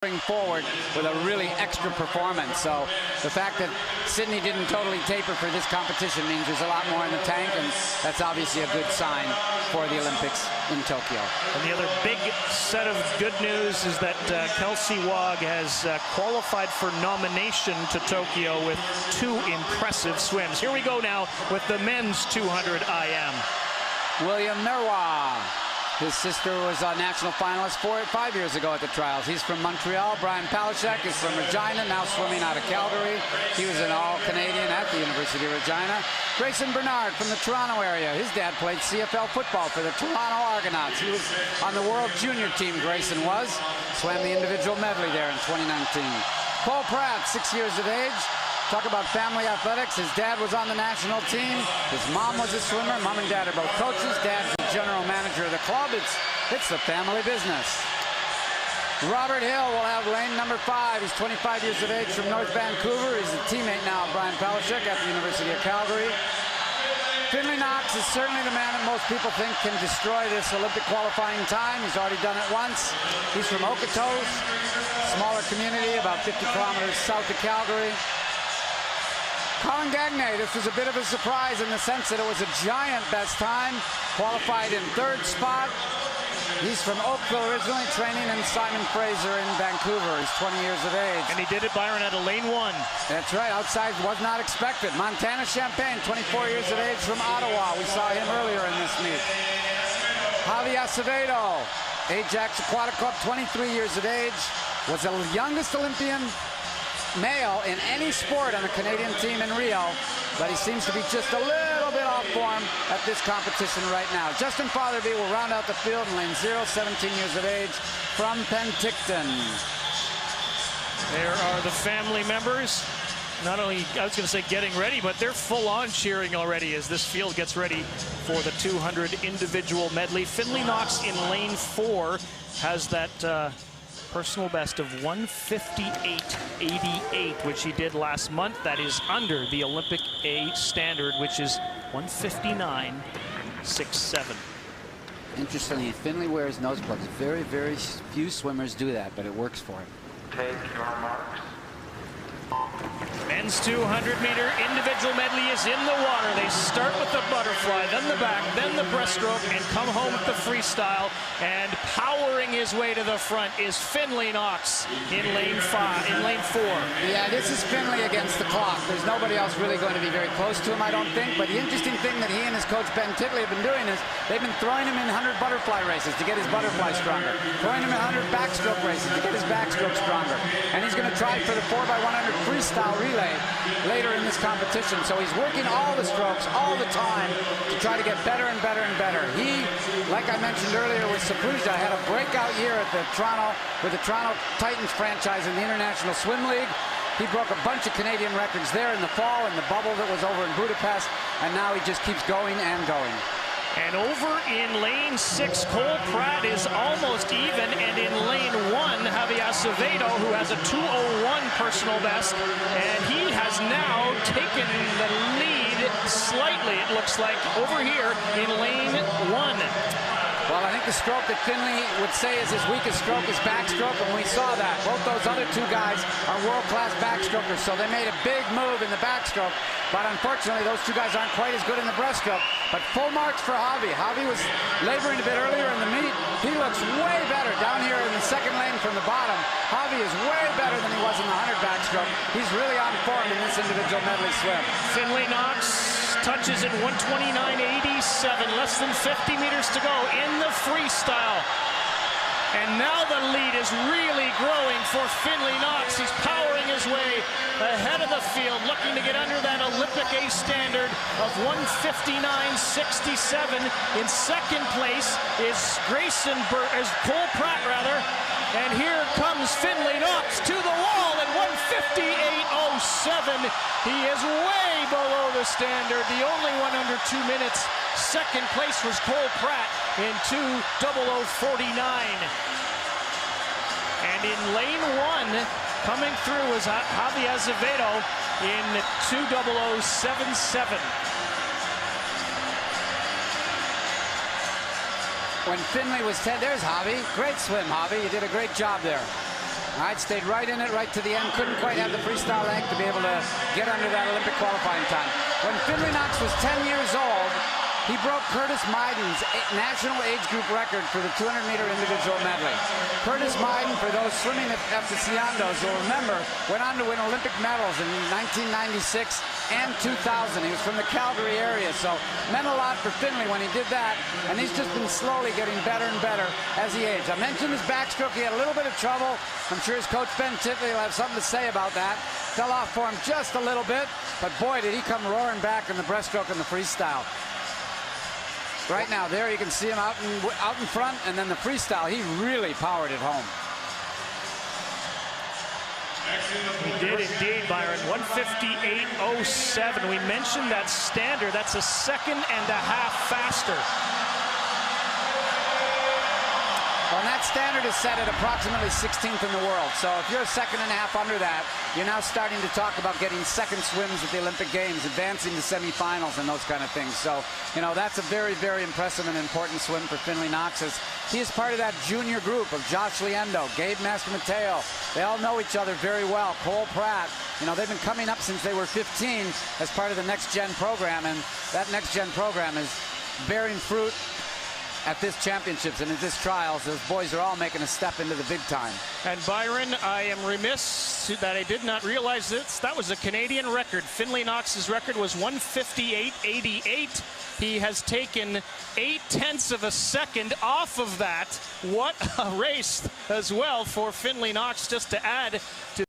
bring forward with a really extra performance. So the fact that Sydney didn't totally taper for this competition means there's a lot more in the tank, and that's obviously a good sign for the Olympics in Tokyo. And the other big set of good news is that Kelsey Wog has qualified for nomination to Tokyo with 2 impressive swims. Here we go now with the men's 200 IM. William Merwa. His sister was a national finalist 5 years ago at the trials. He's from Montreal. Brian Palachek is from Regina, now swimming out of Calgary. He was an all-Canadian at the University of Regina. Grayson Bernard from the Toronto area. His dad played CFL football for the Toronto Argonauts. He was on the World Junior team, Grayson was. Swam the individual medley there in 2019. Cole Pratt, 6 years of age. Talk about family athletics. His dad was on the national team. His mom was a swimmer. Mom and dad are both coaches. Dad's the general manager of the club. It's the family business. Robert Hill will have lane number 5. He's 25 years of age from North Vancouver. He's a teammate now of Brian Palachek at the University of Calgary. Finley Knox is certainly the man that most people think can destroy this Olympic qualifying time. He's already done it once. He's from Okotoks, smaller community about 50 kilometers south of Calgary. Colin Gagne, this was a bit of a surprise in the sense that it was a giant best time. Qualified in 3rd spot. He's from Oakville originally, training in Simon Fraser in Vancouver. He's 20 years of age. And he did it, Byron, at a lane 1. That's right, outside was not expected. Montana Champagne, 24 years of age from Ottawa. We saw him earlier in this meet. Javi Acevedo, Ajax Aquatic Club, 23 years of age. Was the youngest Olympian male in any sport on the Canadian team in Rio, but he seems to be just a little bit off form at this competition right now. Justin Fatherby will round out the field in lane 0, 17 years of age from Penticton. There are the family members. Not only, I was going to say getting ready, but they're full on cheering already as this field gets ready for the 200 individual medley. Finley Knox in lane 4 has that personal best of 158.88, which he did last month. That is under the Olympic A standard, which is 159.67. Interestingly, Finley wears nose plugs. Very, very few swimmers do that, but it works for him. Take your marks. Men's 200-meter individual medley is in the water. They start with the butterfly, then the back, then the breaststroke, and come home with the freestyle. And powering his way to the front is Finley Knox in lane 4. Yeah, this is Finley against the clock. There's nobody else really going to be very close to him, I don't think. But the interesting thing that he and his coach Ben Titley have been doing is they've been throwing him in 100 butterfly races to get his butterfly stronger, throwing him in 100 backstroke races to get his backstroke stronger. And he's going to try for the 4x100 freestyle relay later in this competition. So he's working all the strokes all the time to try to get better and better and better. He, like I mentioned earlier with Sapruja, had a breakout year at the Toronto Titans franchise in the International Swim League. He broke a bunch of Canadian records there in the fall in the bubble that was over in Budapest, and now he just keeps going and going. And over in lane 6, Cole Pratt is almost even, and in lane 1, Javi Acevedo, who has a 2:01 personal best, and he has now taken the lead slightly, it looks like, over here in lane 1. Well, I think the stroke that Finley would say is his weakest stroke is backstroke, and we saw that. Both those other 2 guys are world-class backstrokers, so they made a big move in the backstroke. But unfortunately, those 2 guys aren't quite as good in the breaststroke. But full marks for Javi. Javi was laboring a bit earlier in the meet. He looks way better down here in the 2nd lane from the bottom. Javi is way better than he was in the 100 backstroke. He's really on form in this individual medley swim. Finley Knox touches at 129.87, less than 50 meters to go in the freestyle. And now the lead is really growing for Finley Knox. He's powering his way ahead of the field, looking to get under that Olympic A standard of 159.67. In 2nd place is Cole Pratt, and here comes Finley Knox to the wall at 158.07. He is way below the standard, the only one under 2 minutes. 2nd place was Cole Pratt in 2:00:49. And in lane 1, coming through is Javi Acevedo in 2:00:77. When Finley was 10, there's Javi. Great swim, Javi. You did a great job there. All right, stayed right in it, right to the end. Couldn't quite have the freestyle leg to be able to get under that Olympic qualifying time. When Finley Knox was 10 years old, he broke Curtis Myden's national age group record for the 200-meter individual medley. Curtis Myden, for those swimming aficionados will remember, went on to win Olympic medals in 1996 and 2000. He was from the Calgary area, so meant a lot for Finley when he did that, and he's just been slowly getting better and better as he aged. I mentioned his backstroke. He had a little bit of trouble. I'm sure his coach Ben Tiffany will have something to say about that. Fell off for him just a little bit, but boy, did he come roaring back in the breaststroke and the freestyle. Right now, there you can see him out in front, and then the freestyle, he really powered it home. He did indeed, Byron. 158.07. We mentioned that standard. That's a second and a half faster. Well, that standard is set at approximately 16th in the world. So if you're a second and a half under that, you're now starting to talk about getting second swims at the Olympic Games, advancing to semifinals and those kind of things. So, you know, that's a very, very impressive and important swim for Finley Knox. He is part of that junior group of Josh Liendo, Gabe Master-Mateo. They all know each other very well. Cole Pratt. You know, they've been coming up since they were 15 as part of the Next Gen program, and that Next Gen program is bearing fruit at this championships and at this trials. Those boys are all making a step into the big time. And Byron, I am remiss that I did not realize this. That was a Canadian record. Finley Knox's record was 158.88. He has taken 0.8 of a second off of that. What a race as well for Finley Knox, just to add to